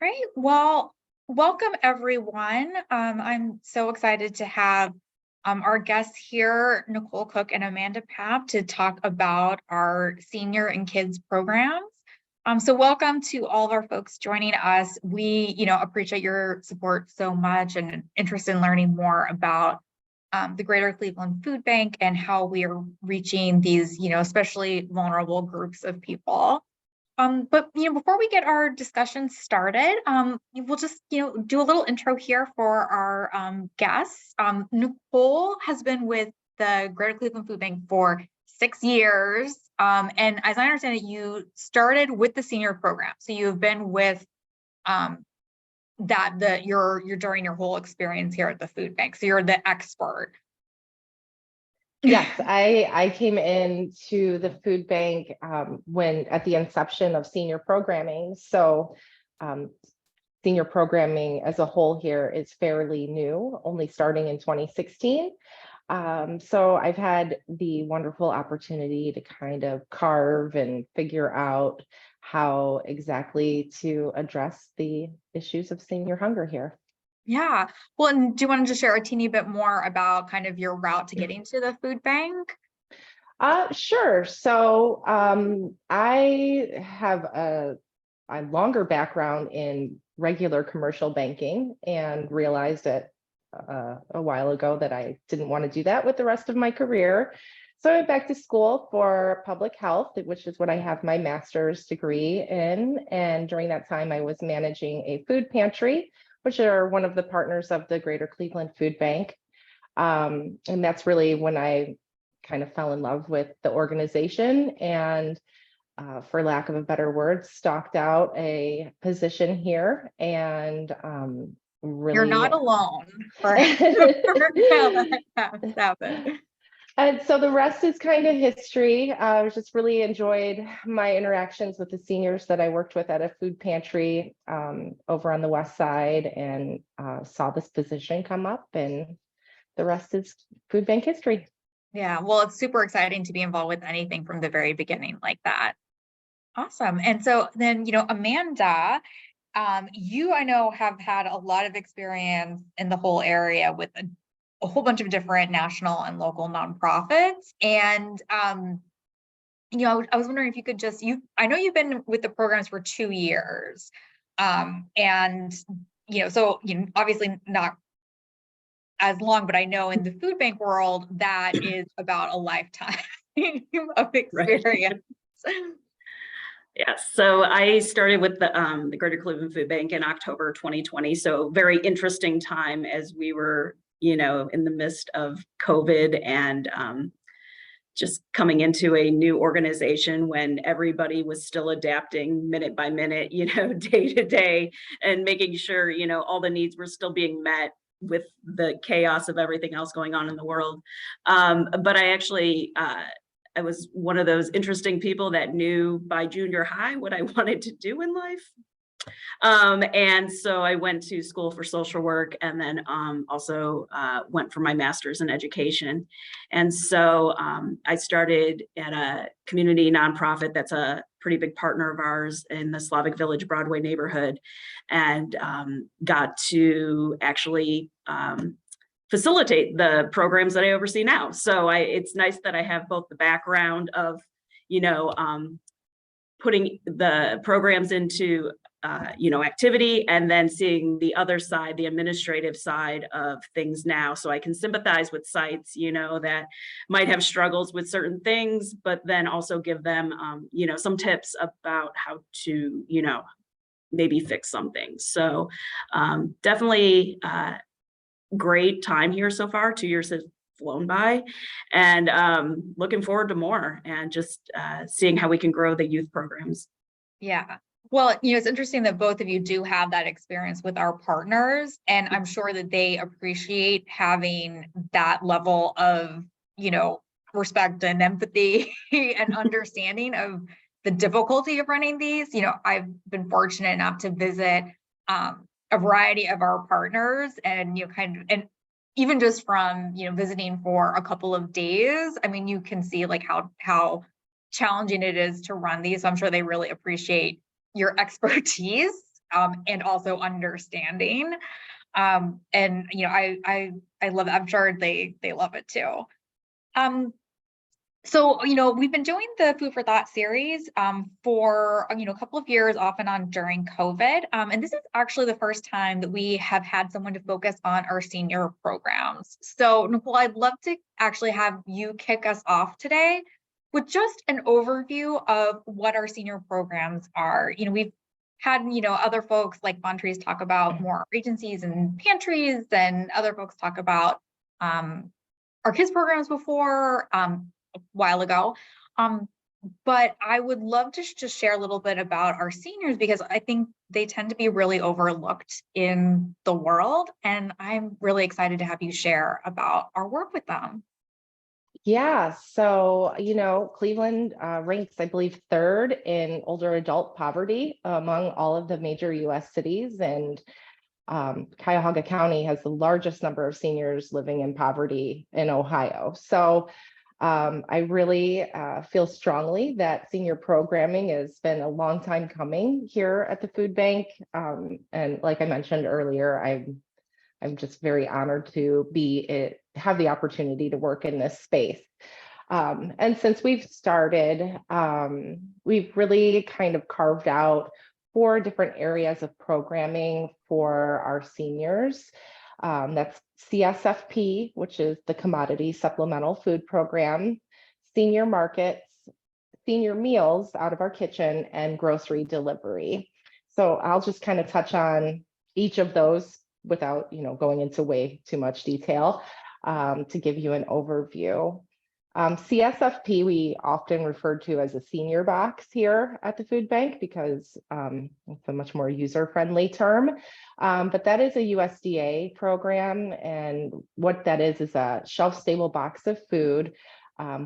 Great. Well, welcome everyone. I'm so excited to have our guests here, Nicole Cook and Amanda Papp, to talk about our senior and kids programs. So welcome to all of our folks joining us. We, appreciate your support so much and interest in learning more about the Greater Cleveland Food Bank and how we are reaching these, especially vulnerable groups of people. But before we get our discussion started, we'll just do a little intro here for our guests. Nicole has been with the Greater Cleveland Food Bank for 6 years, and as I understand it, you started with the senior program. So you've been with you're during your whole experience here at the food bank. So you're the expert. Yes, I came into the food bank when at the inception of senior programming. So senior programming as a whole here is fairly new, only starting in 2016. So I've had the wonderful opportunity to kind of carve and figure out how exactly to address the issues of senior hunger here. Yeah. Well, and do you want to just share a teeny bit more about kind of your route to getting to the food bank? Sure. So I have a longer background in regular commercial banking and realized that a while ago that I didn't want to do that with the rest of my career. So I went back to school for public health, which is what I have my master's degree in. And during that time, I was managing a food pantry, which are one of the partners of the Greater Cleveland Food Bank. And that's really when I kind of fell in love with the organization and, for lack of a better word, stalked out a position here and really— You're not alone. And so the rest is kind of history. I just really enjoyed my interactions with the seniors that I worked with at a food pantry over on the west side, and saw this position come up, and the rest is food bank history. Yeah, well, it's super exciting to be involved with anything from the very beginning like that. Awesome. And so then, Amanda, you, I know, have had a lot of experience in the whole area with a whole bunch of different national and local nonprofits. And, I was wondering if you could I know you've been with the programs for 2 years. And, obviously not as long, but I know in the food bank world, that is about a lifetime of experience. Right. Yes, so I started with the Greater Cleveland Food Bank in October 2020. So very interesting time as we were, in the midst of COVID and just coming into a new organization when everybody was still adapting minute by minute, day to day, and making sure, all the needs were still being met with the chaos of everything else going on in the world. But I actually, I was one of those interesting people that knew by junior high what I wanted to do in life. And so I went to school for social work, and then also went for my master's in education. And so I started at a community nonprofit that's a pretty big partner of ours in the Slavic Village Broadway neighborhood, and got to actually facilitate the programs that I oversee now. So it's nice that I have both the background of, putting the programs into activity, and then seeing the other side, the administrative side of things now. So I can sympathize with sites, that might have struggles with certain things, but then also give them, some tips about how to, maybe fix something. So definitely great time here so far. 2 years has flown by, and looking forward to more, and just seeing how we can grow the youth programs. Yeah. Well, it's interesting that both of you do have that experience with our partners, and I'm sure that they appreciate having that level of, respect and empathy and understanding of the difficulty of running these. I've been fortunate enough to visit a variety of our partners, and, and even just from, visiting for a couple of days, I mean, you can see like how challenging it is to run these. So I'm sure they really appreciate your expertise. and also understanding. And I love it. I'm sure they love it too. So, we've been doing the Food for Thought series for, a couple of years off and on during COVID. And this is actually the first time that we have had someone to focus on our senior programs. So, Nicole, I'd love to actually have you kick us off today with just an overview of what our senior programs are. We've had, other folks like Montrese talk about more agencies and pantries, and other folks talk about our kids programs before, a while ago. But I would love to just share a little bit about our seniors, because I think they tend to be really overlooked in the world. And I'm really excited to have you share about our work with them. Yeah, so, Cleveland ranks, I believe, third in older adult poverty among all of the major US cities. And Cuyahoga County has the largest number of seniors living in poverty in Ohio. So I really feel strongly that senior programming has been a long time coming here at the food bank. And like I mentioned earlier, I'm just very honored to have the opportunity to work in this space. And since we've started, we've really kind of carved out 4 different areas of programming for our seniors. That's CSFP, which is the Commodity Supplemental Food Program, Senior Markets, Senior Meals out of our kitchen, and grocery delivery. So I'll just kind of touch on each of those without, going into way too much detail to give you an overview. CSFP, we often refer to as a senior box here at the food bank because it's a much more user-friendly term. But that is a USDA program. And what that is a shelf-stable box of food.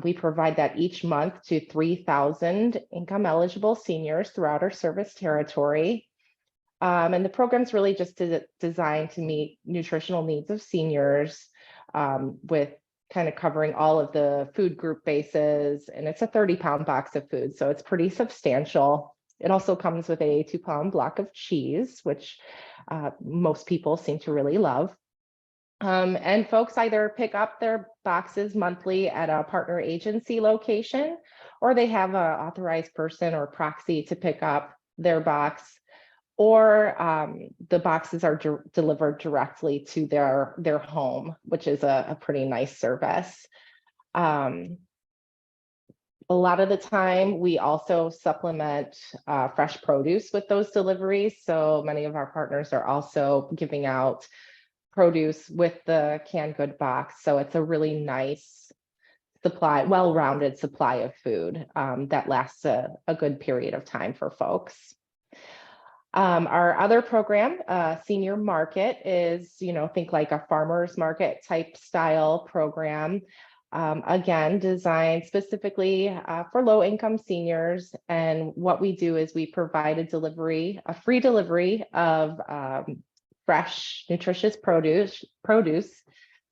We provide that each month to 3,000 income-eligible seniors throughout our service territory. And the program's really just designed to meet nutritional needs of seniors with kind of covering all of the food group bases. And it's a 30-pound box of food, so it's pretty substantial. It also comes with a 2-pound block of cheese, which most people seem to really love. And folks either pick up their boxes monthly at a partner agency location, or they have an authorized person or proxy to pick up their box, or the boxes are delivered directly to their home, which is a pretty nice service. A lot of the time, we also supplement fresh produce with those deliveries. So many of our partners are also giving out produce with the canned good box. So it's a really nice supply, well-rounded supply of food that lasts a good period of time for folks. Our other program, Senior Market, is, think like a farmer's market type style program. Again, designed specifically for low-income seniors. And what we do is we provide a free delivery of fresh, nutritious produce,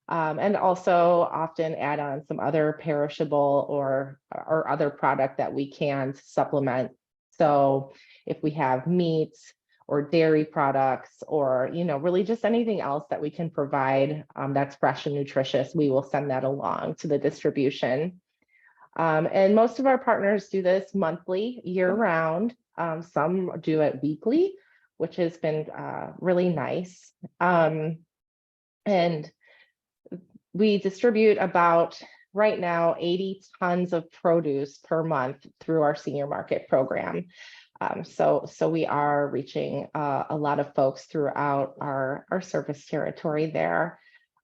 and also often add on some other perishable or other product that we can supplement. So if we have meats or dairy products or, really just anything else that we can provide that's fresh and nutritious, we will send that along to the distribution. And most of our partners do this monthly, year round. Some do it weekly, which has been really nice. And we distribute about, right now, 80 tons of produce per month through our senior market program. So we are reaching a lot of folks throughout our service territory there.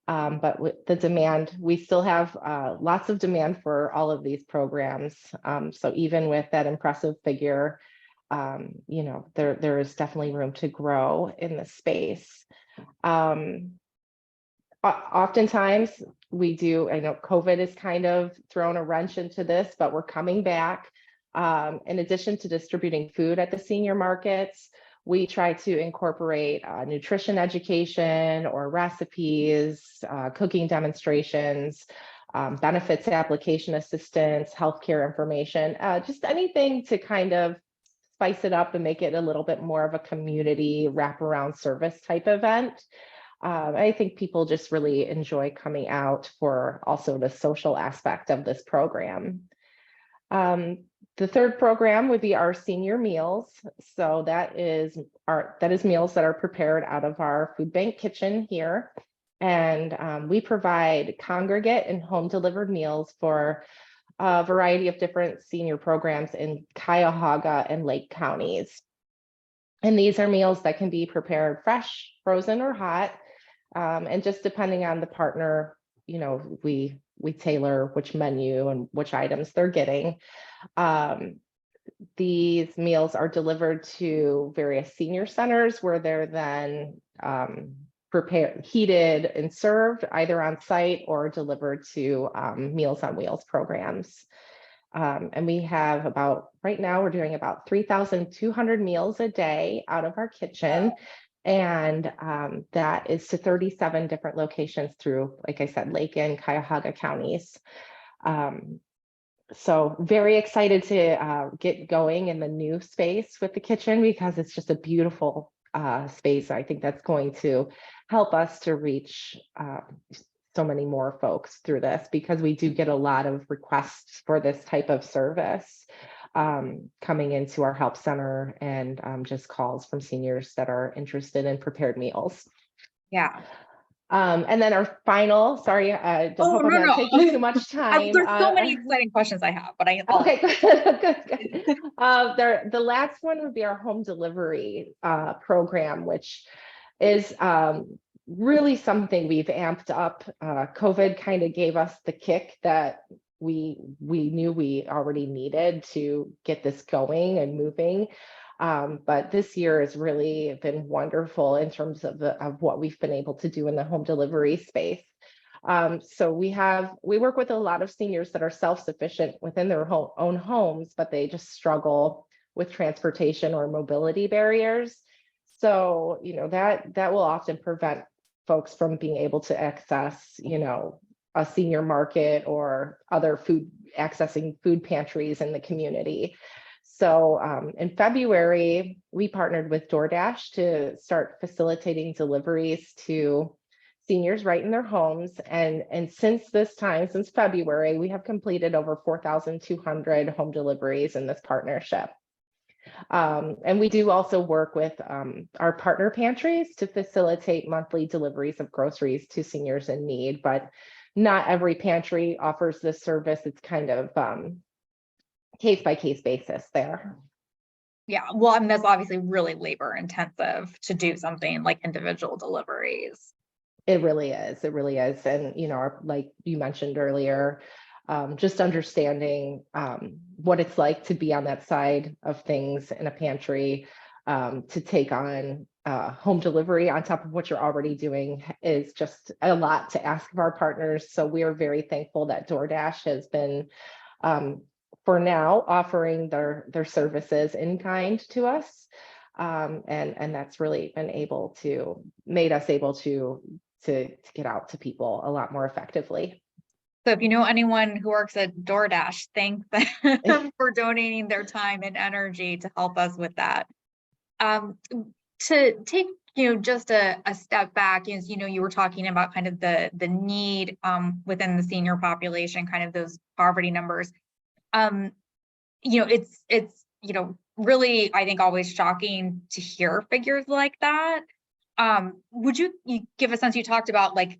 But with the demand, we still have lots of demand for all of these programs. So even with that impressive figure, there is definitely room to grow in the space. Oftentimes we do, I know COVID has kind of thrown a wrench into this, but we're coming back. In addition to distributing food at the senior markets, we try to incorporate nutrition education or recipes, cooking demonstrations, benefits application assistance, healthcare information, just anything to kind of spice it up and make it a little bit more of a community wraparound service type event. I think people just really enjoy coming out for also the social aspect of this program. The third program would be our senior meals. So that is meals that are prepared out of our food bank kitchen here. And we provide congregate and home delivered meals for a variety of different senior programs in Cuyahoga and Lake counties. And these are meals that can be prepared fresh, frozen, or hot. And just depending on the partner, you know, we tailor which menu and which items they're getting. These meals are delivered to various senior centers where they're then prepared, heated, and served either on site or delivered to Meals on Wheels programs. And we have right now we're doing about 3,200 meals a day out of our kitchen. And that is to 37 different locations through, like I said, Lake and Cuyahoga counties. So very excited to get going in the new space with the kitchen because it's just a beautiful space. I think that's going to help us to reach so many more folks through this because we do get a lot of requests for this type of service coming into our help center and just calls from seniors that are interested in prepared meals. Yeah. And then our final, sorry, I don't hope I'm not taking too much time. There's so many exciting questions I have, but okay, good. The last one would be our home delivery program, which is really something we've amped up. COVID kind of gave us the kick that we knew we already needed to get this going and moving. But this year has really been wonderful in terms of what we've been able to do in the home delivery space. So we work with a lot of seniors that are self-sufficient within their own homes, but they just struggle with transportation or mobility barriers. So, you know, that will often prevent folks from being able to access, you know, a senior market or accessing food pantries in the community. So in February, we partnered with DoorDash to start facilitating deliveries to seniors right in their homes. And since February, we have completed over 4,200 home deliveries in this partnership. And we do also work with our partner pantries to facilitate monthly deliveries of groceries to seniors in need, but not every pantry offers this service. It's kind of case-by-case basis there. Yeah, well, I mean, that's obviously really labor intensive to do something like individual deliveries. It really is. It really is. And, you know, like you mentioned earlier, just understanding what it's like to be on that side of things in a pantry, to take on home delivery on top of what you're already doing is just a lot to ask of our partners. So we are very thankful that DoorDash has been, for now, offering their services in kind to us. And that's really been made us able to get out to people a lot more effectively. So if you know anyone who works at DoorDash, thank them for donating their time and energy to help us with that. To take, you know, just a step back, is, you know, you were talking about kind of the need within the senior population, kind of those poverty numbers. You know, it's you know, really, I think, always shocking to hear figures like that. Would you give a sense, you talked about like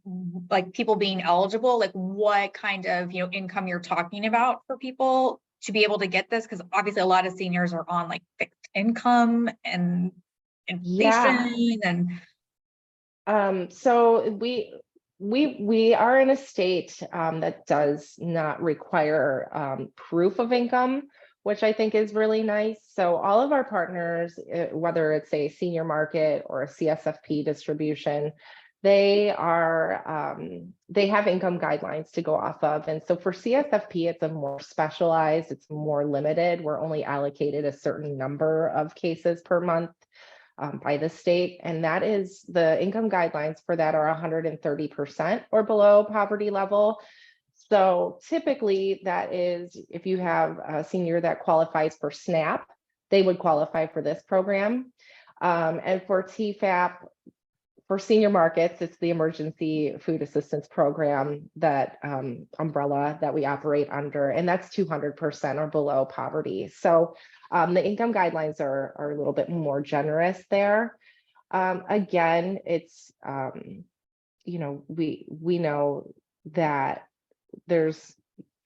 people being eligible, like what kind of, you know, income you're talking about for people to be able to get this? Because obviously a lot of seniors are on like fixed income and inflation and so we are in a state that does not require proof of income, which I think is really nice. So all of our partners, whether it's a senior market or a CSFP distribution, they have income guidelines to go off of. And so for CSFP, it's a more specialized, it's more limited. We're only allocated a certain number of cases per month by the state. And that is, the income guidelines for that are 130% or below poverty level. So typically that is, if you have a senior that qualifies for SNAP, they would qualify for this program. And for TFAP, for senior markets, it's the Emergency Food Assistance Program, that umbrella that we operate under, and that's 200% or below poverty. So the income guidelines are a little bit more generous there. Again, it's, you know, we know that there's,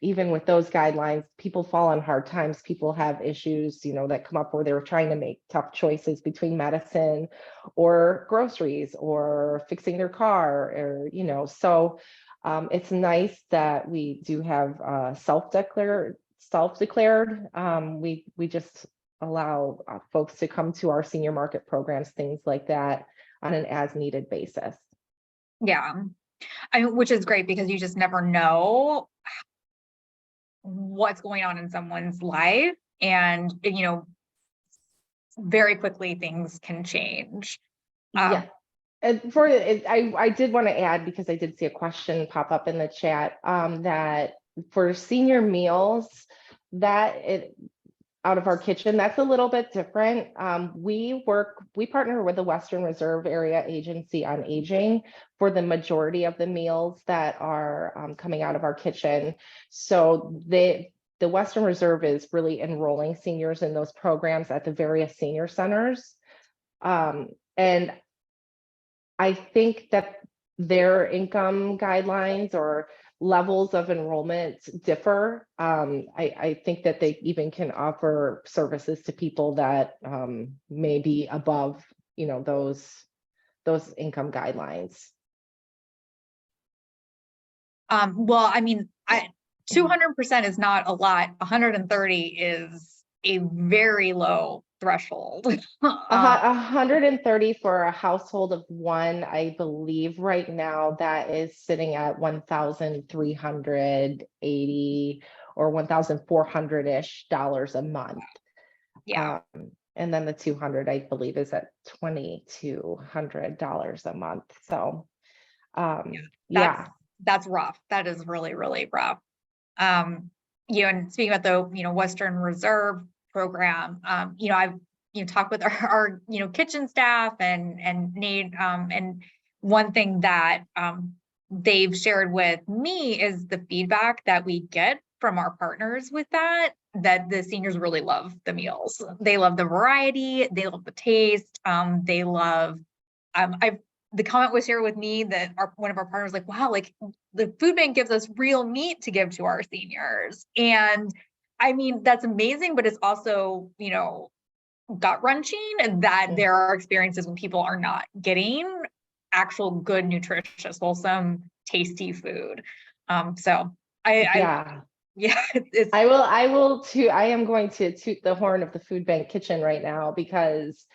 even with those guidelines, people fall on hard times. People have issues, you know, that come up where they're trying to make tough choices between medicine or groceries or fixing their car, or, you know, so it's nice that we do have self-declared. We just allow folks to come to our senior market programs, things like that, on an as needed basis. Yeah, which is great, because you just never know what's going on in someone's life, and you know, very quickly things can change. Yeah. And for it, I did want to add, because I did see a question pop up in the chat, that for senior meals, that out of our kitchen, that's a little bit different. We partner with the Western Reserve Area Agency on Aging for the majority of the meals that are coming out of our kitchen. So the Western Reserve is really enrolling seniors in those programs at the various senior centers. And I think that their income guidelines or levels of enrollment differ. I think that they even can offer services to people that may be above, you know, those income guidelines. Well, I mean, 200% is not a lot. 130 is a very low threshold. 130 for a household of one, I believe right now that is sitting at 1,380 or 1,400-ish dollars a month. Yeah. And then the 200, I believe, is at $2,200 a month. So yeah, that's rough. That is really, really rough. You know, and speaking about the, you know, Western Reserve program, you know, I've, you know, talked with our you know, kitchen staff and Nate, and one thing that they've shared with me is the feedback that we get from our partners with that the seniors really love the meals. They love the variety, they love the taste, they love, the comment was shared with me that one of our partners like, wow, like the food bank gives us real meat to give to our seniors. And I mean, that's amazing, but it's also, you know, gut-wrenching that there are experiences when people are not getting actual good, nutritious, wholesome, tasty food. So I am going to toot the horn of the food bank kitchen right now, because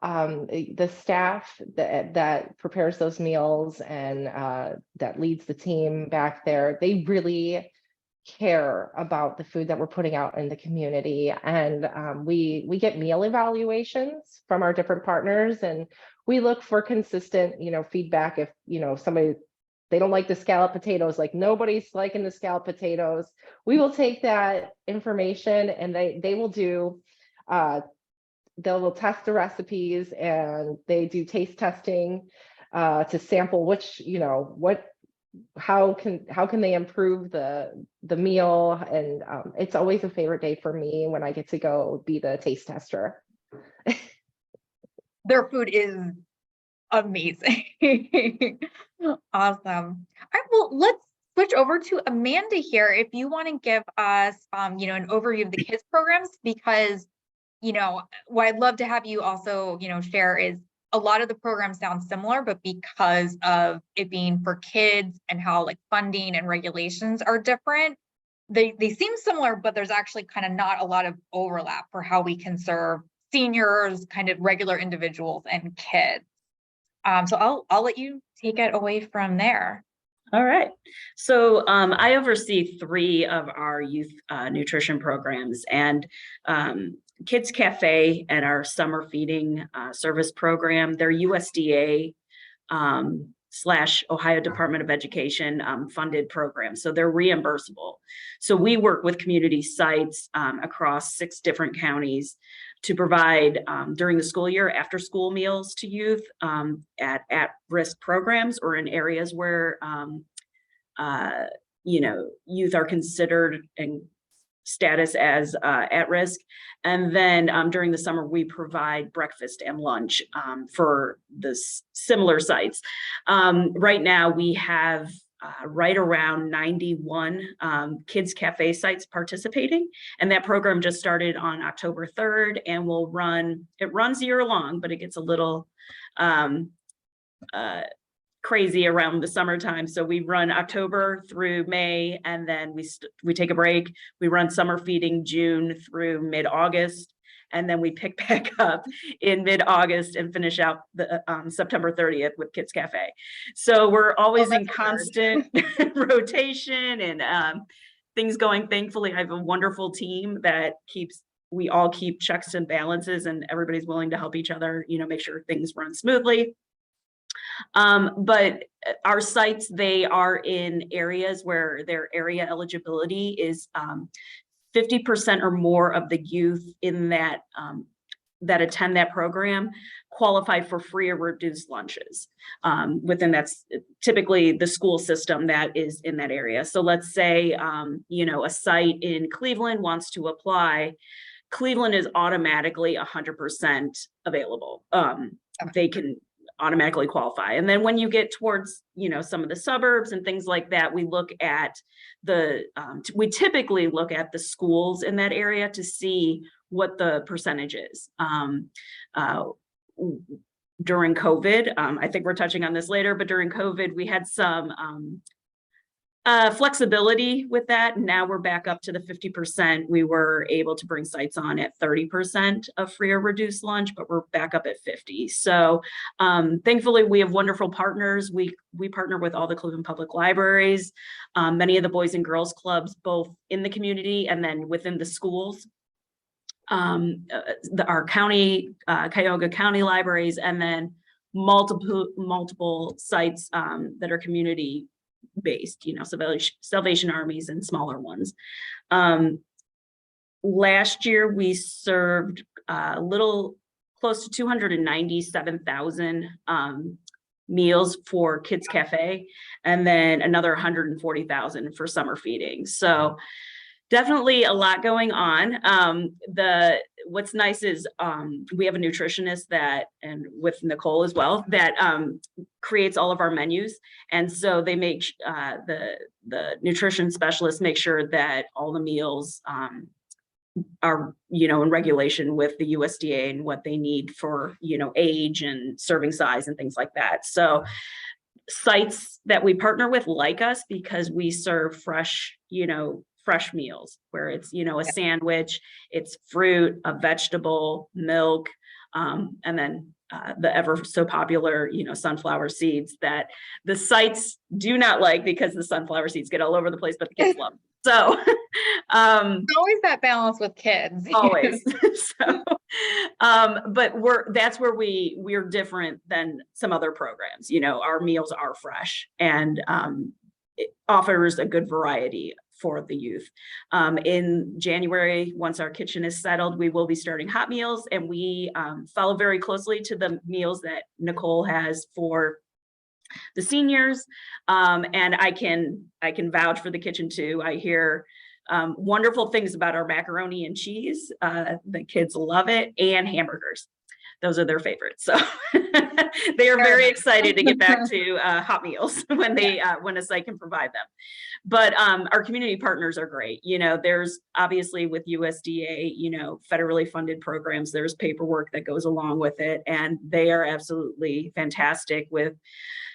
the staff that prepares those meals and that leads the team back there, they really care about the food that we're putting out in the community. And we get meal evaluations from our different partners, and we look for consistent, you know, feedback. If, you know, they don't like the scalloped potatoes, like nobody's liking the scalloped potatoes, we will take that information and they will do they'll test the recipes, and they do taste testing to sample which, you know, how can they improve the meal. And it's always a favorite day for me when I get to go be the taste tester. Their food is amazing. Awesome. All right, well, let's switch over to Amanda here. If you want to give us you know, an overview of the kids programs, because, you know, what I'd love to have you also, you know, share is a lot of the programs sound similar, but because of it being for kids and how like funding and regulations are different, they seem similar, but there's actually kind of not a lot of overlap for how we can serve seniors, kind of regular individuals and kids. So I'll let you take it away from there. All right. So I oversee 3 of our youth nutrition programs, and Kids Cafe and our summer feeding service program. They're USDA / Ohio Department of Education funded programs. So they're reimbursable. So we work with community sites across 6 different counties to provide during the school year after school meals to youth at risk programs or in areas where youth are considered and status as at risk. And then during the summer, we provide breakfast and lunch for the similar sites. Right now, we have right around 91 kids cafe sites participating. And that program just started on October 3rd and it runs year long, but it gets a little crazy around the summertime. So we run October through May, and then we take a break. We run summer feeding June through mid-August, and then we pick back up in mid-August and finish out the September 30th with Kids Cafe. So we're always in constant rotation and things going. Thankfully, I have a wonderful team that we all keep checks and balances, and everybody's willing to help each other, make sure things run smoothly. But our sites, they are in areas where their area eligibility is 50% or more of the youth in that attend that program qualify for free or reduced lunches. That's typically the school system that is in that area. So let's say, a site in Cleveland wants to apply. Cleveland is automatically 100% available. They can automatically qualify. And then when you get towards, some of the suburbs and things like that, we look at we typically look at the schools in that area to see what the percentage is. During COVID, I think we're touching on this later, but during COVID, we had some flexibility with that. Now we're back up to the 50%. We were able to bring sites on at 30% of free or reduced lunch, but we're back up at 50. So thankfully, we have wonderful partners. We partner with all the Cleveland Public Libraries, many of the Boys and Girls Clubs, both in the community and then within the schools. Our county, Cuyahoga County libraries, and then multiple sites that are community based, Salvation Armies and smaller ones. Last year, we served a little close to 297,000 meals for Kids Cafe, and then another 140,000 for summer feeding. So definitely a lot going on. What's nice is we have a nutritionist and with Nicole as well, that creates all of our menus. And so they make the nutrition specialists make sure that all the meals are, in regulation with the USDA and what they need for, age and serving size and things like that. So sites that we partner with like us because we serve fresh meals where it's, a sandwich, it's fruit, a vegetable, milk, and then the ever so popular, sunflower seeds that the sites do not like because the sunflower seeds get all over the place, but the kids love them. So always that balance with kids. Always. So, but that's where we're different than some other programs. Our meals are fresh and it offers a good variety for the youth. In January, once our kitchen is settled, we will be starting hot meals, and we follow very closely to the meals that Nicole has for the seniors. And I can vouch for the kitchen too. I hear wonderful things about our macaroni and cheese. The kids love it, and hamburgers. Those are their favorites. So they are very excited to get back to hot meals when a site can provide them. But our community partners are great. There's obviously with USDA, federally funded programs, there's paperwork that goes along with it. And they are absolutely fantastic with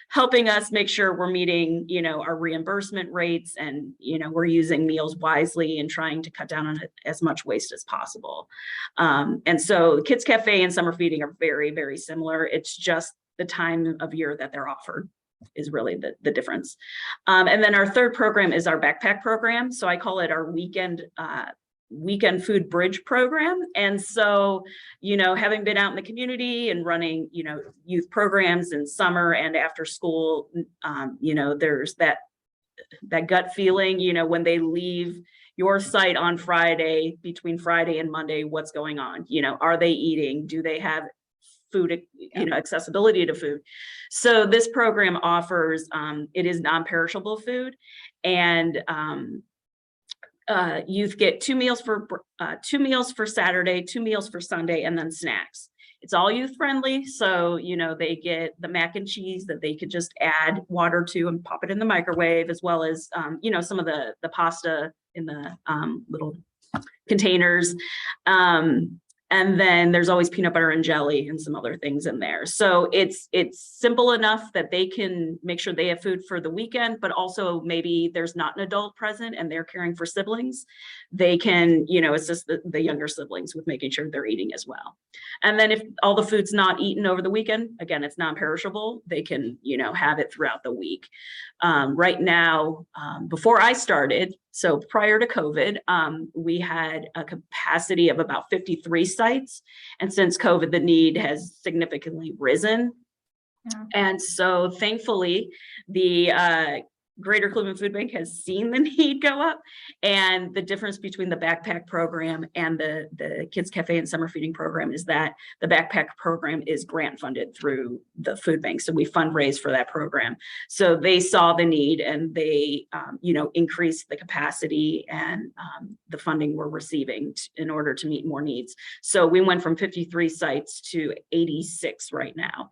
helping us make sure we're meeting, our reimbursement rates and, we're using meals wisely and trying to cut down on as much waste as possible. And so Kids Cafe and summer feeding are very, very similar. It's just the time of year that they're offered is really the difference. And then our third program is our backpack program. So I call it our weekend food bridge program. And so, having been out in the community and running, youth programs in summer and after school, there's that gut feeling, when they leave, your site on Friday, between Friday and Monday, what's going on? You know, are they eating? Do they have food, you know, accessibility to food? So this program offers, it is non-perishable food, and youth get 2 meals for 2 meals for Saturday, 2 meals for Sunday, and then snacks. It's all youth friendly. So, you know, they get the mac and cheese that they could just add water to and pop it in the microwave, as well as, you know, some of the pasta in the little containers. And then there's always peanut butter and jelly and some other things in there. So it's simple enough that they can make sure they have food for the weekend, but also maybe there's not an adult present and they're caring for siblings. They can, you know, assist the younger siblings with making sure they're eating as well. And then if all the food's not eaten over the weekend, again, it's non-perishable, they can, you know, have it throughout the week. Right now, before I started, so prior to COVID, we had a capacity of about 53 sites. And since COVID, the need has significantly risen. Yeah. And so thankfully, the Greater Cleveland Food Bank has seen the need go up, and the difference between the backpack program and the Kids Cafe and Summer Feeding program is that the backpack program is grant funded through the food bank. So we fundraise for that program. So they saw the need and they, you know, increased the capacity and the funding we're receiving in order to meet more needs. So we went from 53 sites to 86 right now,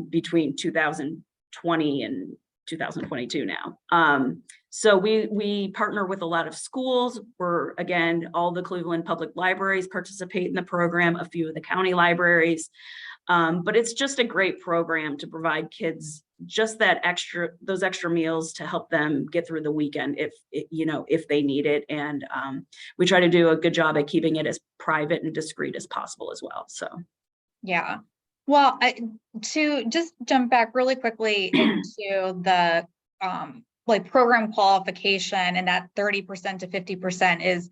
between 2020 and 2022 now. So we partner with a lot of schools. We're, again, all the Cleveland public libraries participate in the program, a few of the county libraries. But it's just a great program to provide kids just those extra meals to help them get through the weekend if they need it. And we try to do a good job at keeping it as private and discreet as possible as well. So yeah. Well, to just jump back really quickly into the like program qualification, and that 30% to 50% is,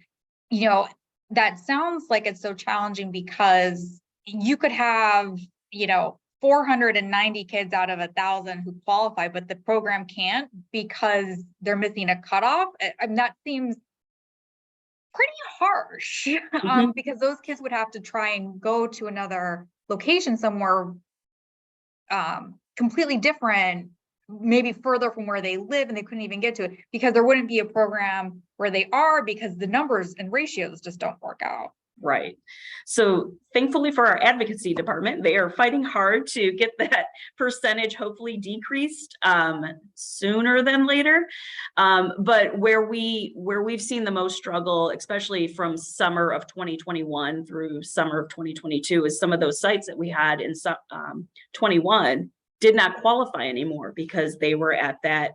you know, that sounds like it's so challenging because you could have, you know, 490 kids out of 1,000 who qualify, but the program can't because they're missing a cutoff. And that seems pretty harsh because those kids would have to try and go to another location somewhere completely different, maybe further from where they live, and they couldn't even get to it because there wouldn't be a program where they are because the numbers and ratios just don't work out. Right. So thankfully for our advocacy department, they are fighting hard to get that percentage hopefully decreased sooner than later. But where we've seen the most struggle, especially from summer of 2021 through summer of 2022, is some of those sites that we had in 21 did not qualify anymore because they were at that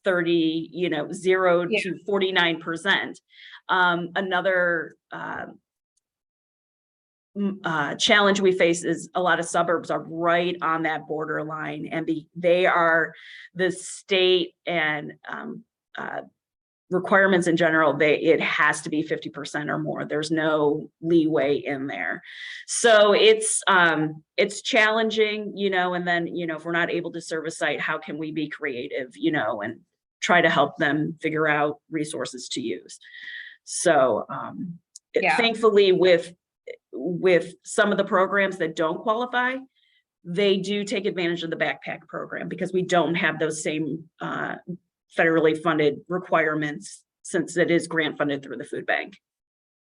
30, you know, 0 to 49%. Another challenge we face is a lot of suburbs are right on that borderline, and they are the state and requirements in general. It has to be 50% or more. There's no leeway in there. So it's challenging, you know, and then, you know, if we're not able to serve a site, how can we be creative, you know, and try to help them figure out resources to use. So thankfully with some of the programs that don't qualify, they do take advantage of the backpack program because we don't have those same federally funded requirements since it is grant funded through the food bank.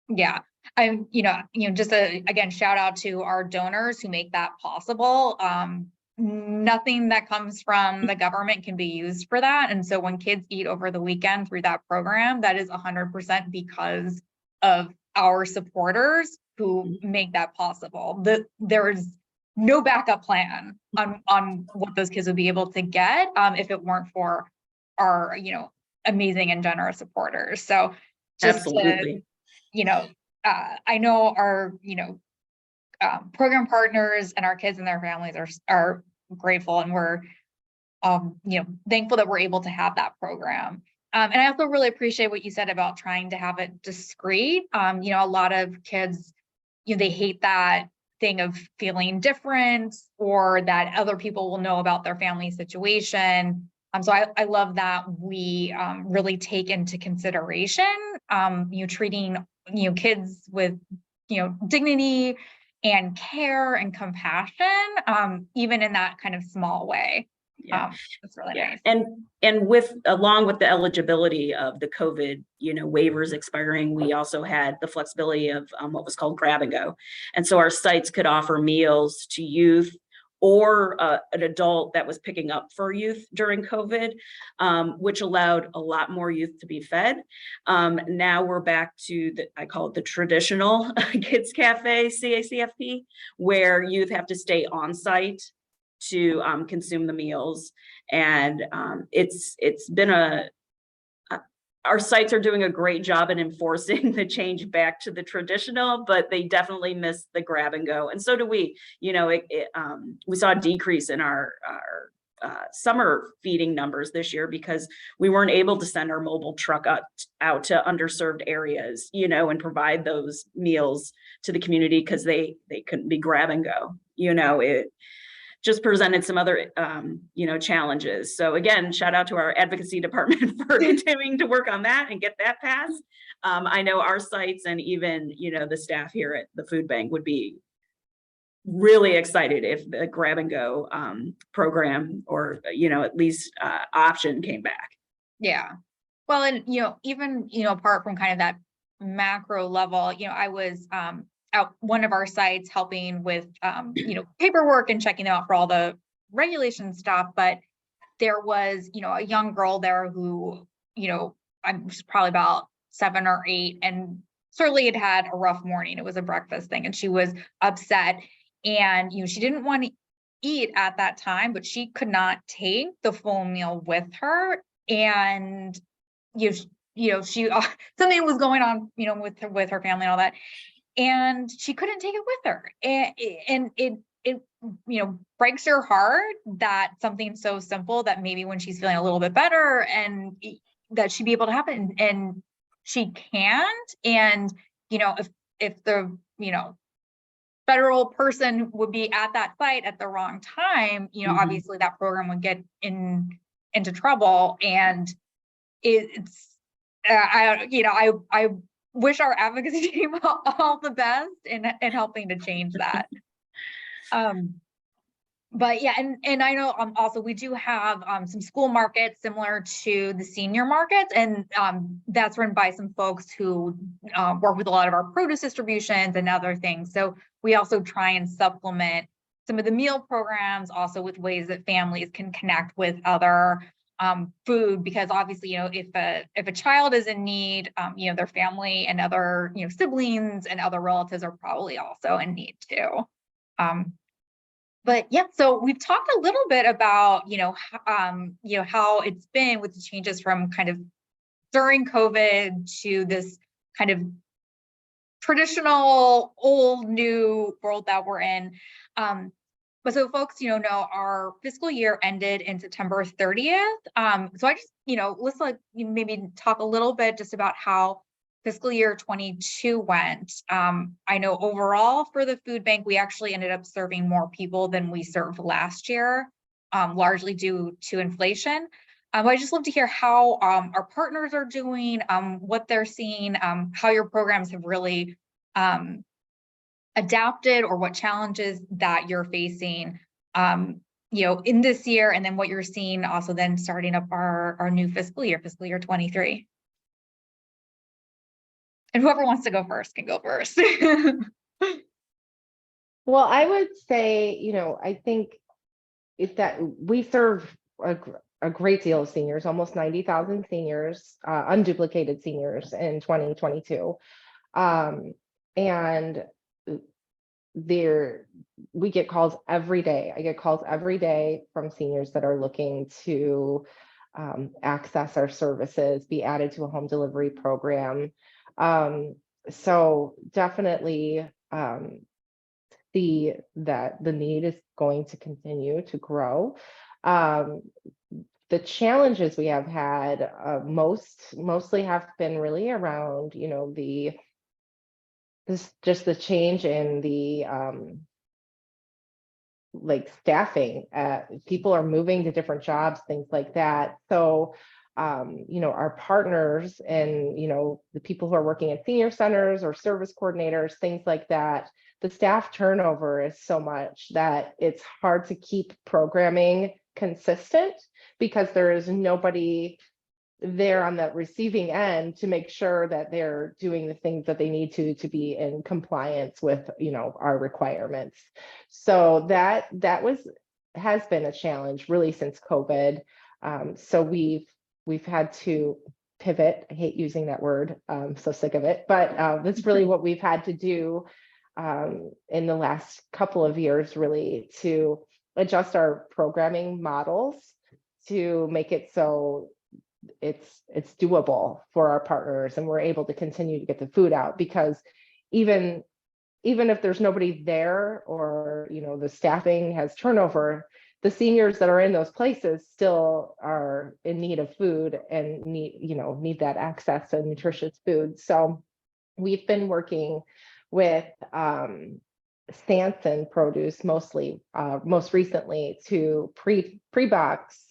Yeah, just again, shout out to our donors who make that possible. Nothing that comes from the government can be used for that. And so when kids eat over the weekend through that program, that is 100% because of our supporters who make that possible. There's no backup plan on what those kids would be able to get if it weren't for our, you know, amazing and generous supporters. So just absolutely, I know our, program partners and our kids and their families are grateful, and we're, thankful that we're able to have that program. And I also really appreciate what you said about trying to have it discreet. A lot of kids, they hate that thing of feeling different or that other people will know about their family situation. So I love that we really take into consideration, treating, kids with, dignity and care and compassion, even in that kind of small way. Yeah. It's really Yeah. nice. And along with the eligibility of the COVID, waivers expiring, we also had the flexibility of what was called grab and go. And so our sites could offer meals to youth or an adult that was picking up for youth during COVID, which allowed a lot more youth to be fed. Now we're back to I call it the traditional kids cafe, CACFP, where youth have to stay on site to consume the meals. And it's been our sites are doing a great job in enforcing the change back to the traditional, but they definitely miss the grab and go. And so do we. We saw a decrease in our summer feeding numbers this year because we weren't able to send our mobile truck out to underserved areas, and provide those meals to the community because they couldn't be grab and go. It just presented some other, challenges. So again, shout out to our advocacy department for continuing to work on that and get that passed. I know our sites and even, the staff here at the food bank would be really excited if the grab and go program or, at least option came back. Yeah. Well, and, even, apart from kind of that macro level, I was at one of our sites helping with, paperwork and checking out for all the regulation stuff. But there was, a young girl there who, I'm probably about 7 or 8 and certainly had a rough morning. It was a breakfast thing and she was upset and, she didn't want to eat at that time, but she could not take the full meal with her. And, she something was going on, with her family and all that. And she couldn't take it with her. And it breaks her heart that something so simple that maybe when she's feeling a little bit better and that she'd be able to happen and she can't. And, if the, federal person would be at that site at the wrong time, obviously that program would get into trouble. And it's, I wish our advocacy team all the best in helping to change that. But yeah, and I know also we do have some school markets similar to the senior markets, and that's run by some folks who work with a lot of our produce distributions and other things. So we also try and supplement some of the meal programs also with ways that families can connect with other food, because obviously, if a child is in need, their family and other, siblings and other relatives are probably also in need too. But yeah, so we've talked a little bit about, how it's been with the changes from kind of during COVID to this kind of traditional old new world that we're in. But so folks, know our fiscal year ended in September 30th. So I just, let's maybe talk a little bit just about how fiscal year 22 went. I know overall for the food bank, we actually ended up serving more people than we served last year, largely due to inflation. I just love to hear how our partners are doing, what they're seeing, how your programs have really adapted, or what challenges that you're facing, in this year, and then what you're seeing also then starting up our new fiscal year 23. And whoever wants to go first can go first. Well, I would say, I think that we serve a great deal of seniors, almost 90,000 seniors, unduplicated seniors in 2022. And we get calls every day. I get calls every day from seniors that are looking to access our services, be added to a home delivery program. So definitely that the need is going to continue to grow. The challenges we have had mostly have been really around, the change in the like staffing, people are moving to different jobs, things like that. So, our partners and, the people who are working at senior centers or service coordinators, things like that, the staff turnover is so much that it's hard to keep programming consistent because there is nobody there on the receiving end to make sure that they're doing the things that they need to be in compliance with, our requirements. So that has been a challenge really since COVID. So we've had to pivot. I hate using that word. I'm so sick of it, but that's really what we've had to do in the last couple of years, really, to adjust our programming models to make it so it's doable for our partners and we're able to continue to get the food out, because even if there's nobody there or the staffing has turnover, the seniors that are in those places still are in need of food and need that access to nutritious food. So we've been working with Sanson Produce mostly, most recently, to pre-box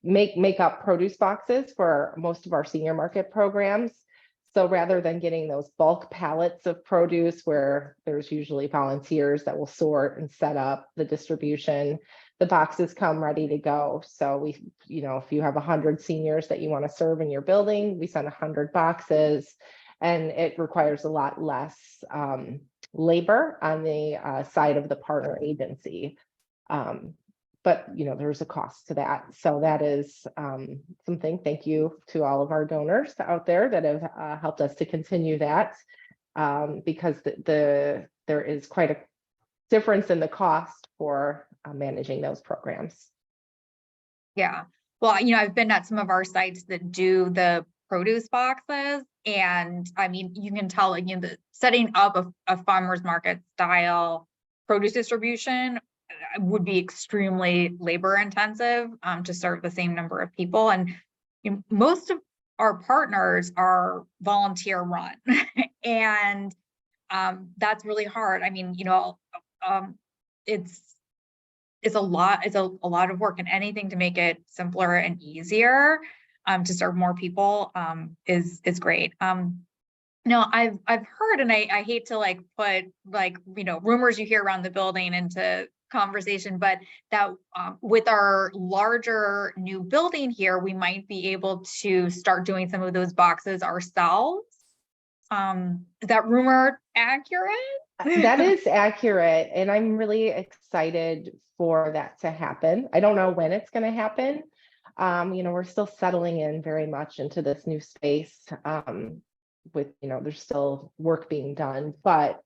make up produce boxes for most of our senior market programs. So rather than getting those bulk pallets of produce where there's usually volunteers that will sort and set up the distribution, the boxes come ready to go. So we, if you have 100 seniors that you want to serve in your building, we send 100 boxes, and it requires a lot less labor on the side of the partner agency. But there's a cost to that. So that is something. Thank you to all of our donors out there that have helped us to continue that, because there is quite a difference in the cost for managing those programs. Yeah. Well, I've been at some of our sites that do the produce boxes, and I mean, you can tell, like, the setting up a farmer's market style produce distribution would be extremely labor intensive to serve the same number of people. And most of our partners are volunteer run and that's really hard. I mean, it's a lot of work, and anything to make it simpler and easier to serve more people is great. I've heard, and I hate to put rumors you hear around the building into conversation, but that with our larger new building here, we might be able to start doing some of those boxes ourselves. Is that rumor accurate? That is accurate, and I'm really excited for that to happen. I don't know when it's going to happen. We're still settling in very much into this new space. With there's still work being done, but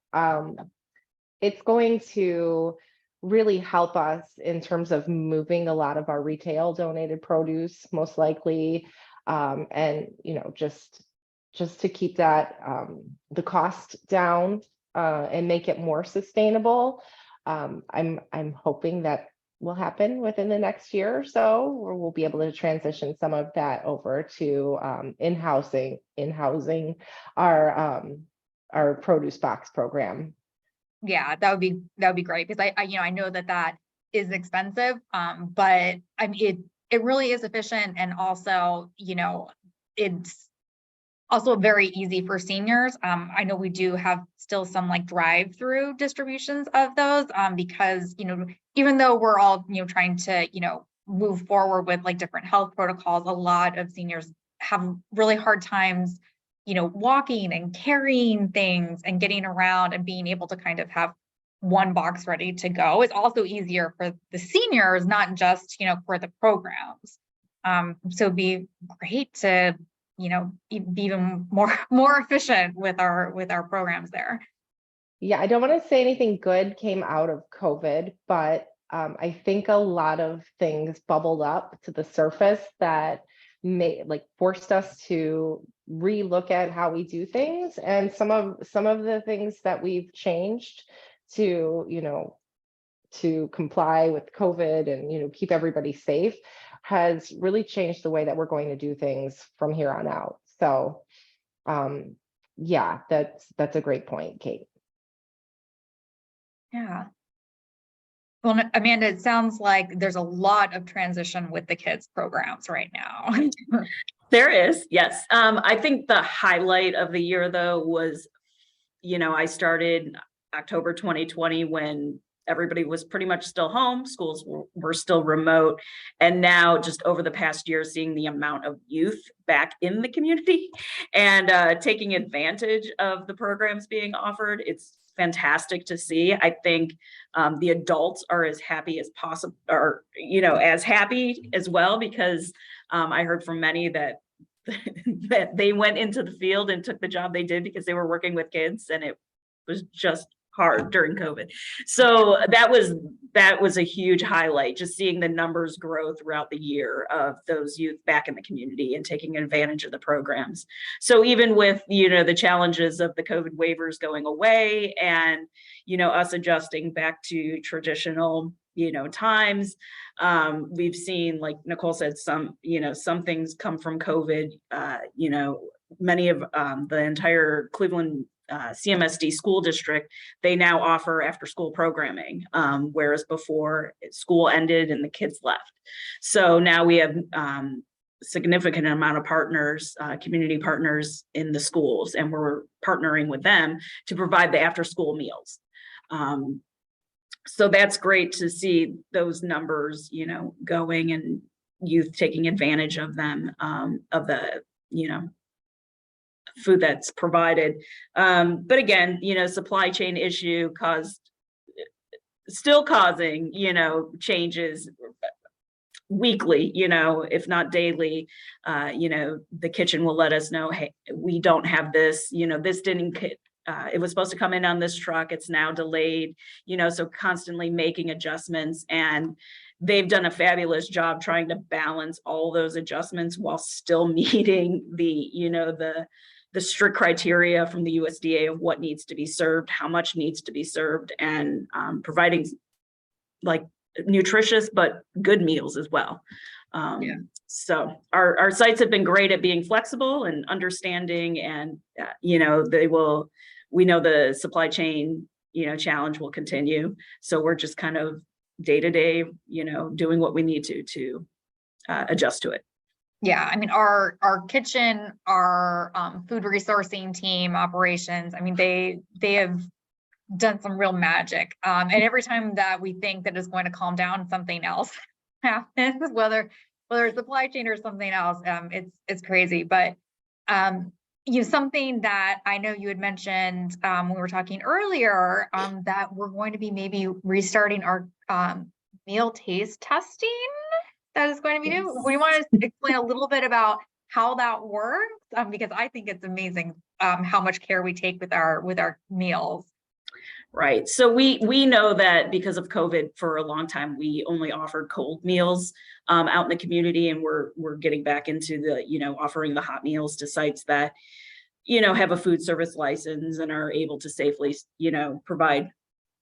it's going to really help us in terms of moving a lot of our retail donated produce, most likely, and just to keep that the cost down and make it more sustainable. I'm hoping that will happen within the next year or so, where we'll be able to transition some of that over to in-housing our produce box program. Yeah, that would be great, because I know that is expensive, but I mean it really is efficient, and also it's also very easy for seniors. I know we do have still some drive-through distributions of those because even though we're all trying to move forward with different health protocols, a lot of seniors have really hard times walking and carrying things and getting around, and being able to kind of have one box ready to go is also easier for the seniors, not just for the programs. So it'd be great to be even more efficient with our programs there. Yeah, I don't want to say anything good came out of COVID, but I think a lot of things bubbled up to the surface that forced us to relook at how we do things, and some of the things that we've changed to comply with COVID and keep everybody safe has really changed the way that we're going to do things from here on out. So yeah, that's a great point, Kate. Yeah. Well, Amanda, it sounds like there's a lot of transition with the kids programs right now. There is, yes. I think the highlight of the year though was, I started October 2020 when everybody was pretty much still home, schools were still remote. And now just over the past year, seeing the amount of youth back in the community and taking advantage of the programs being offered, it's fantastic to see. I think the adults are as happy as possible, or, as happy as well, because I heard from many that that they went into the field and took the job they did because they were working with kids, and it was just hard during COVID. So that was a huge highlight, just seeing the numbers grow throughout the year of those youth back in the community and taking advantage of the programs. So even with, the challenges of the COVID waivers going away and, us adjusting back to traditional, times, we've seen, like Nicole said, some things come from COVID, many of the entire Cleveland CMSD school district, they now offer after school programming, whereas before school ended and the kids left. So now we have significant amount of partners, community partners in the schools, and we're partnering with them to provide the after school meals. So that's great to see those numbers, going and youth taking advantage of them, of the, food that's provided. But again, supply chain issue still causing, changes weekly, if not daily. The kitchen will let us know, hey, we don't have this, this didn't it was supposed to come in on this truck, it's now delayed, so constantly making adjustments, and they've done a fabulous job trying to balance all those adjustments while still meeting the strict criteria from the USDA of what needs to be served, how much needs to be served, and providing like nutritious but good meals as well. So our sites have been great at being flexible and understanding, and we know the supply chain challenge will continue, so we're just kind of day to day doing what we need to adjust to it. Yeah, I mean, our kitchen, our food resourcing team operations, I mean, they have done some real magic. And every time that we think that it's going to calm down, something else happens, whether it's supply chain or something else. It's crazy. But something that I know you had mentioned when we were talking earlier, that we're going to be maybe restarting our meal taste testing. That is going to be new. We want to explain a little bit about how that works, because I think it's amazing how much care we take with our meals. Right. So we know that because of COVID, for a long time, we only offered cold meals out in the community, and we're getting back into the offering the hot meals to sites that have a food service license and are able to safely provide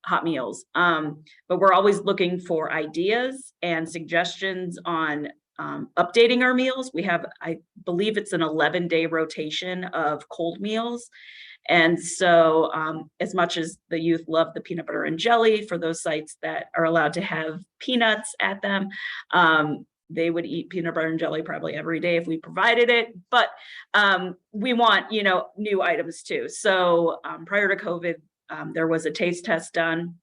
hot meals. But we're always looking for ideas and suggestions on updating our meals. We have, I believe it's an 11-day rotation of cold meals. And so as much as the youth love the peanut butter and jelly, for those sites that are allowed to have peanuts at them, they would eat peanut butter and jelly probably every day if we provided it. But we want, new items too. So prior to COVID, there was a taste test done,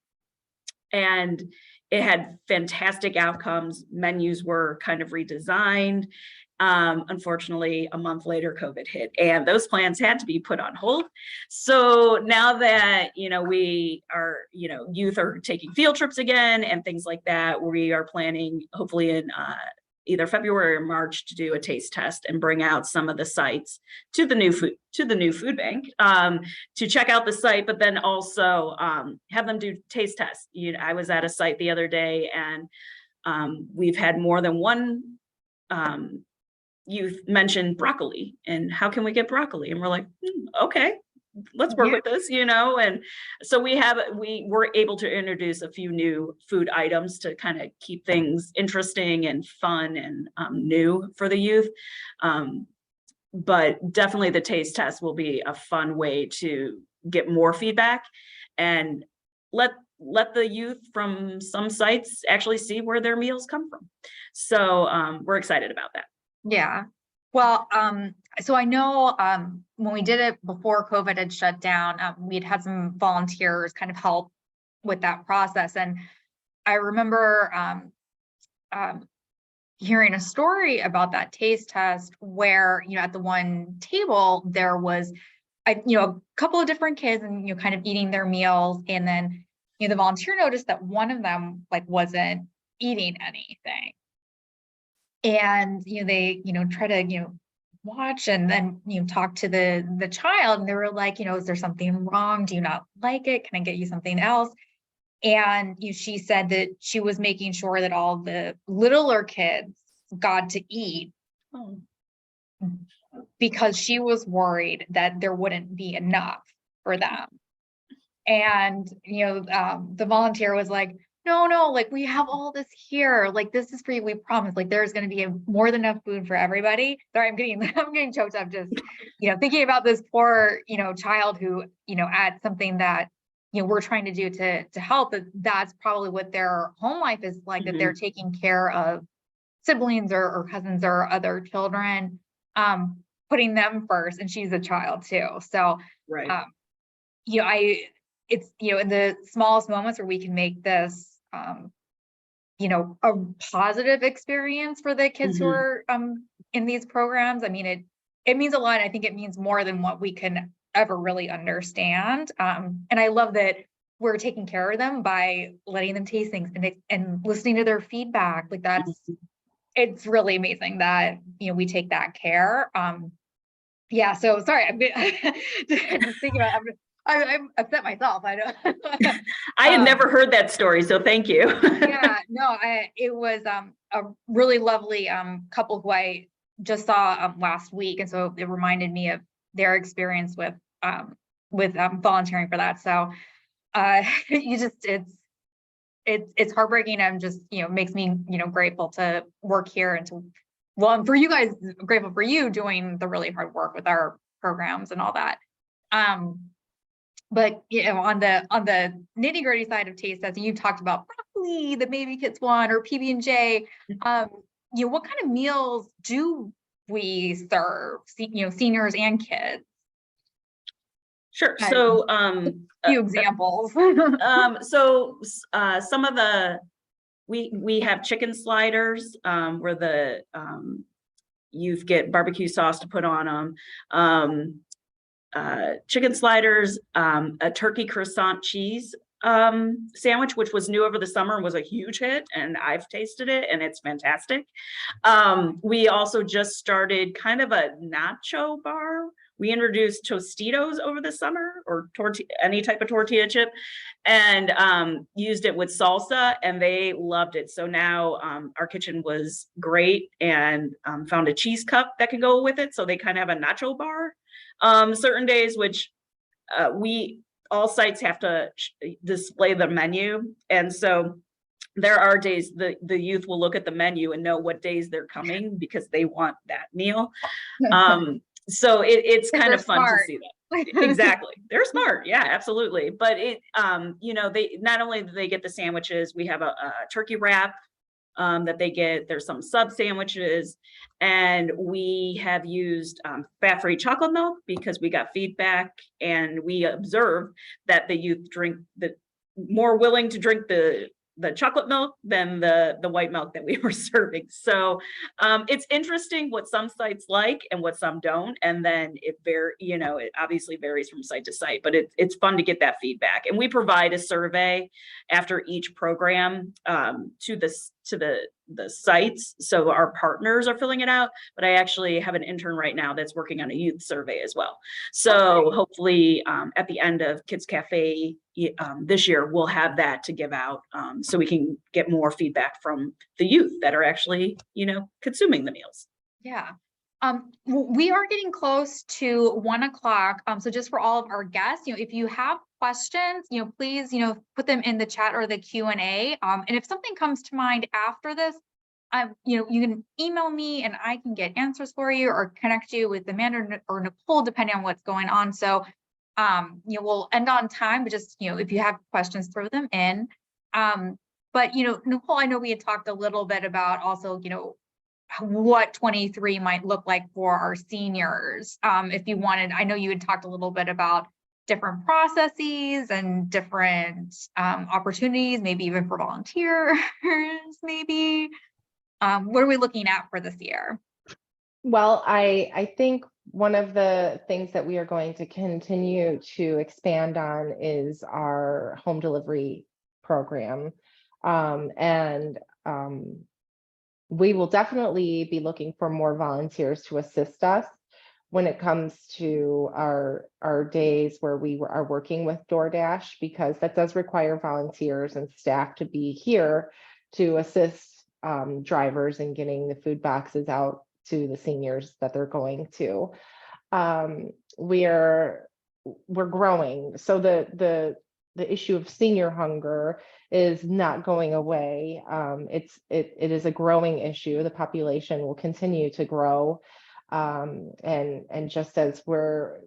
and it had fantastic outcomes. Menus were kind of redesigned. Unfortunately, a month later, COVID hit, and those plans had to be put on hold. So now that, we are, youth are taking field trips again and things like that, we are planning hopefully in either February or March to do a taste test and bring out some of the sites to the new food bank to check out the site, but then also have them do taste tests. I was at a site the other day, and we've had more than one youth mention broccoli, and how can we get broccoli? And we're like, okay, let's work with this, and so we were able to introduce a few new food items to kind of keep things interesting and fun and new for the youth. But definitely the taste test will be a fun way to get more feedback and let let the youth from some sites actually see where their meals come from. So we're excited about that. Yeah. Well, so I know when we did it before COVID had shut down, we'd had some volunteers kind of help with that process. And I remember hearing a story about that taste test where, at the one table, there was, a couple of different kids and, kind of eating their meals. And then, the volunteer noticed that one of them like wasn't eating anything. And, they, try to, watch and then, talk to the child, and they were like, is there something wrong? Do you not like it? Can I get you something else? And she said that she was making sure that all the littler kids got to eat because she was worried that there wouldn't be enough for them. And, the volunteer was like, no, like we have all this here. Like, this is for you. We promise, like, there's going to be more than enough food for everybody. Sorry, I'm getting choked up just, thinking about this poor, child who, at something that, we're trying to do to help. That's probably what their home life is like, that they're taking care of siblings or cousins or other children, putting them first. And she's a child too. So, right. It's, in the smallest moments where we can make this, a positive experience for the kids who are in these programs. I mean, it means a lot. I think it means more than what we can ever really understand. And I love that we're taking care of them by letting them taste things and listening to their feedback. Like it's really amazing that, we take that care. Yeah. So sorry, I'm just thinking about I'm upset myself. I know. I had never heard that story, so thank you. Yeah, no, it was a really lovely couple who I just saw last week, and so it reminded me of their experience with volunteering for that. So it's heartbreaking and just makes me grateful to work here and for you guys, grateful for you doing the really hard work with our programs and all that. But on the nitty gritty side of taste testing, you talked about broccoli that maybe kids want, or PB&J. What kind of meals do we serve? Seniors and kids. Sure. So few examples. So some of the we have chicken sliders where the youth get barbecue sauce to put on them. Chicken sliders, a turkey croissant cheese sandwich, which was new over the summer and was a huge hit, and I've tasted it and it's fantastic. We also just started kind of a nacho bar. We introduced Tostitos over the summer, or any type of tortilla chip, and used it with salsa, and they loved it. So now our kitchen was great and found a cheese cup that can go with it. So they kind of have a nacho bar certain days, which all sites have to display the menu. And so there are days the youth will look at the menu and know what days they're coming because they want that meal. So it's kind of fun to see that. Exactly. They're smart. Yeah, absolutely. But they not only do they get the sandwiches, we have a turkey wrap that they get. There's some sub sandwiches, and we have used fat-free chocolate milk because we got feedback and we observed that the youth more willing to drink the chocolate milk than the white milk that we were serving. So it's interesting what some sites like and what some don't, and then it obviously varies from site to site, but it's fun to get that feedback. And we provide a survey after each program to the sites, so our partners are filling it out, but I actually have an intern right now that's working on a youth survey as well. So hopefully at the end of Kids Cafe this year, we'll have that to give out so we can get more feedback from the youth that are actually, consuming the meals. Yeah. We are getting close to 1 o'clock. So just for all of our guests, if you have questions, please, put them in the chat or the Q&A. And if something comes to mind after this, you can email me and I can get answers for you or connect you with Amanda or Nicole, depending on what's going on. So We'll end on time, but just, if you have questions, throw them in. But, Nicole, I know we had talked a little bit about also, what 23 might look like for our seniors. If you wanted, I know you had talked a little bit about different processes and different opportunities, maybe even for volunteers, maybe. What are we looking at for this year? Well, I think one of the things that we are going to continue to expand on is our home delivery program. We will definitely be looking for more volunteers to assist us when it comes to our days where we are working with DoorDash, because that does require volunteers and staff to be here to assist drivers in getting the food boxes out to the seniors that they're going to. We're growing, so the issue of senior hunger is not going away. It is a growing issue. The population will continue to grow, and just as we're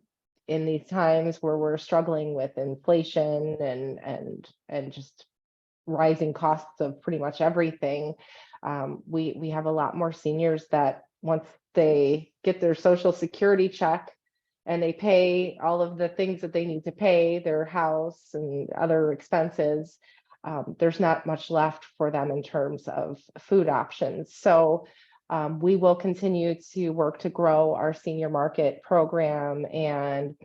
in these times where we're struggling with inflation and just rising costs of pretty much everything, we have a lot more seniors that once they get their Social Security check and they pay all of the things that they need to pay, their house and other expenses, there's not much left for them in terms of food options. So we will continue to work to grow our senior market program, and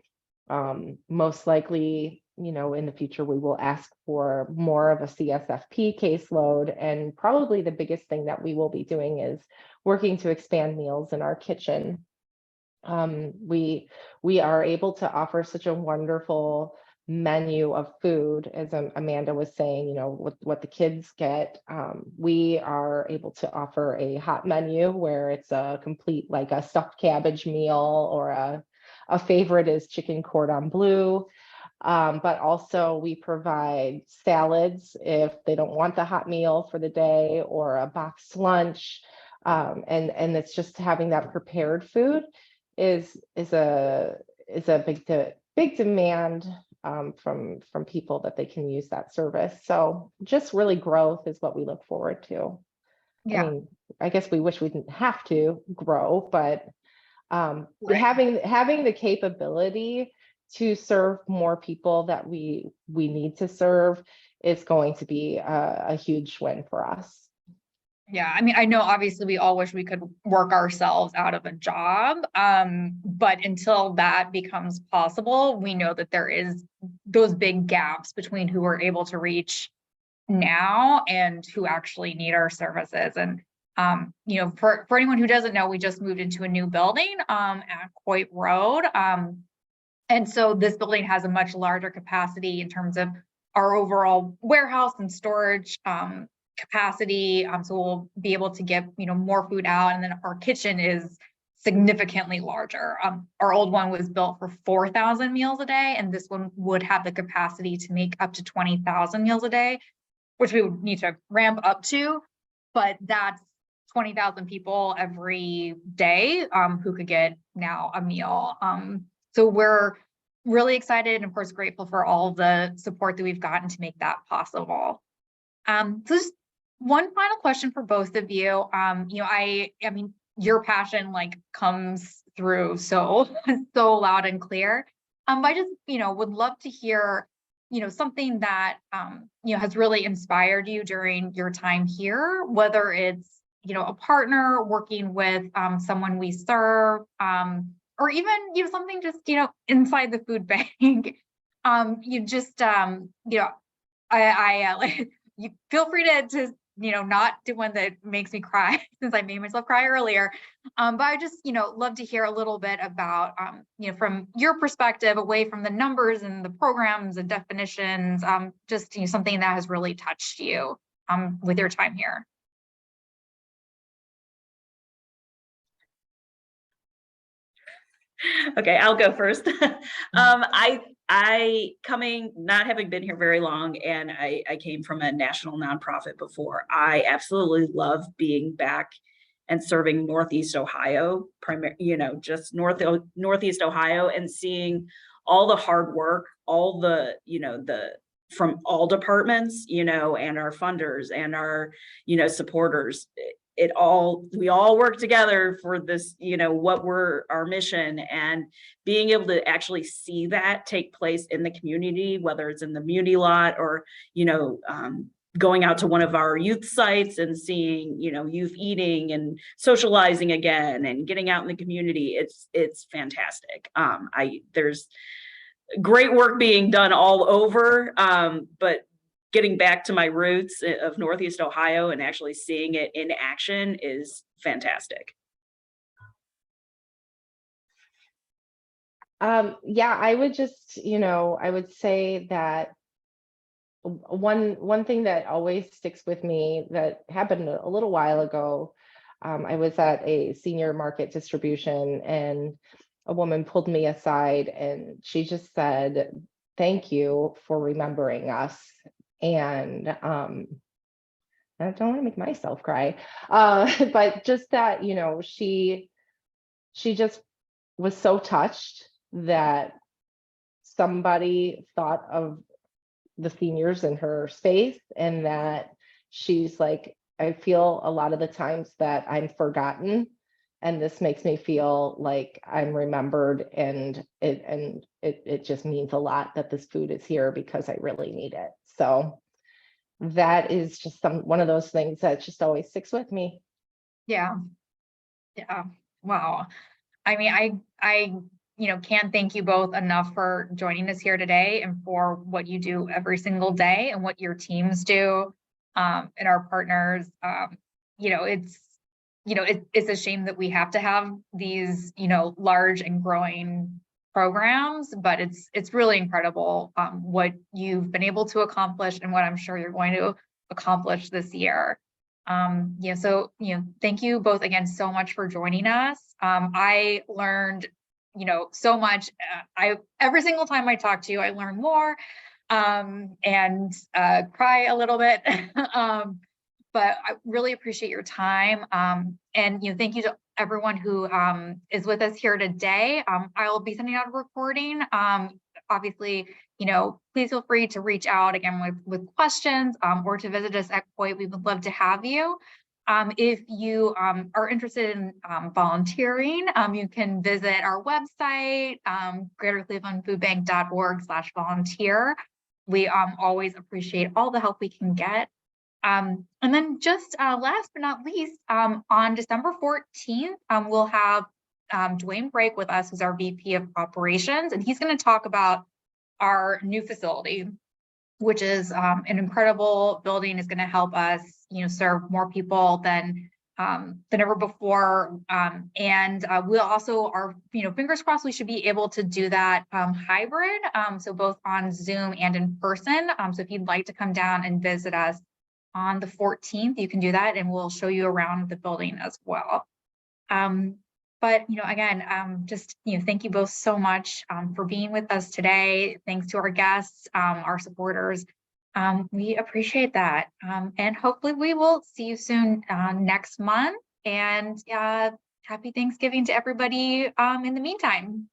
most likely, in the future, we will ask for more of a CSFP caseload. And probably the biggest thing that we will be doing is working to expand meals in our kitchen. We are able to offer such a wonderful menu of food, as Amanda was saying, what the kids get. We are able to offer a hot menu where it's a complete, like a stuffed cabbage meal, or a favorite is chicken cordon bleu. But also we provide salads if they don't want the hot meal for the day, or a boxed lunch. And it's just having that prepared food is a big demand from people, that they can use that service. So just really growth is what we look forward to. Yeah. I mean, I guess we wish we didn't have to grow, but Right. having the capability to serve more people that we need to serve is going to be a huge win for us. Yeah, I mean, I know obviously we all wish we could work ourselves out of a job, but until that becomes possible, we know that there is those big gaps between who we're able to reach now and who actually need our services. And for anyone who doesn't know, we just moved into a new building at Coit Road. And so this building has a much larger capacity in terms of our overall warehouse and storage capacity. So we'll be able to get, more food out. And then our kitchen is significantly larger. Our old one was built for 4,000 meals a day, and this one would have the capacity to make up to 20,000 meals a day, which we would need to ramp up to, but that's 20,000 people every day who could get now a meal. So we're really excited and of course grateful for all the support that we've gotten to make that possible. So just one final question for both of you. I mean, your passion comes through so loud and clear. But I just, would love to hear, something that, has really inspired you during your time here, whether it's, a partner working with someone we serve, or even, something just, inside the food bank. You just, you feel free to not do one that makes me cry, since I made myself cry earlier. But I just, love to hear a little bit about, from your perspective, away from the numbers and the programs and definitions, just something that has really touched you with your time here. Okay, I'll go first. I not having been here very long, and I came from a national nonprofit before. I absolutely love being back and serving Northeast Ohio, just Northeast Ohio, and seeing all the hard work, all the, from all departments, and our funders and our, supporters, we all work together for this, what we're our mission, and being able to actually see that take place in the community, whether it's in the Muni lot or, going out to one of our youth sites and seeing, youth eating and socializing again and getting out in the community. It's fantastic. There's great work being done all over, but getting back to my roots of Northeast Ohio and actually seeing it in action is fantastic. Yeah, I would just, I would say that one thing that always sticks with me that happened a little while ago, I was at a senior market distribution and a woman pulled me aside and she just said, "Thank you for remembering us." And I don't want to make myself cry, but just that, she just was so touched that somebody thought of the seniors in her space, and that she's like, "I feel a lot of the times that I'm forgotten, and this makes me feel like I'm remembered, and it just means a lot that this food is here because I really need it." So that is just one of those things that just always sticks with me. Yeah. Wow. I mean, I can't thank you both enough for joining us here today and for what you do every single day and what your teams do, and our partners. It's a shame that we have to have these, large and growing programs, but it's really incredible, what you've been able to accomplish and what I'm sure you're going to accomplish this year. So, thank you both again so much for joining us. I learned, so much. Every single time I talk to you, I learn more, and cry a little bit. But I really appreciate your time. And thank you to everyone who is with us here today. I will be sending out a recording. Obviously, please feel free to reach out again with questions, or to visit us at COIT. We would love to have you. If you are interested in volunteering, you can visit our website, greaterclevelandfoodbank.org/volunteer. We always appreciate all the help we can get. And then just last but not least, on December 14th, we'll have Dwayne Brake with us, who's our VP of Operations, and he's going to talk about our new facility, which is an incredible building. Is going to help us, serve more people than ever before. And we'll also are, fingers crossed, we should be able to do that hybrid, so both on Zoom and in person. So if you'd like to come down and visit us on the 14th, you can do that, and we'll show you around the building as well. But again, just thank you both so much for being with us today. Thanks to our guests, our supporters. We appreciate that, and hopefully we will see you soon next month. And happy Thanksgiving to everybody in the meantime.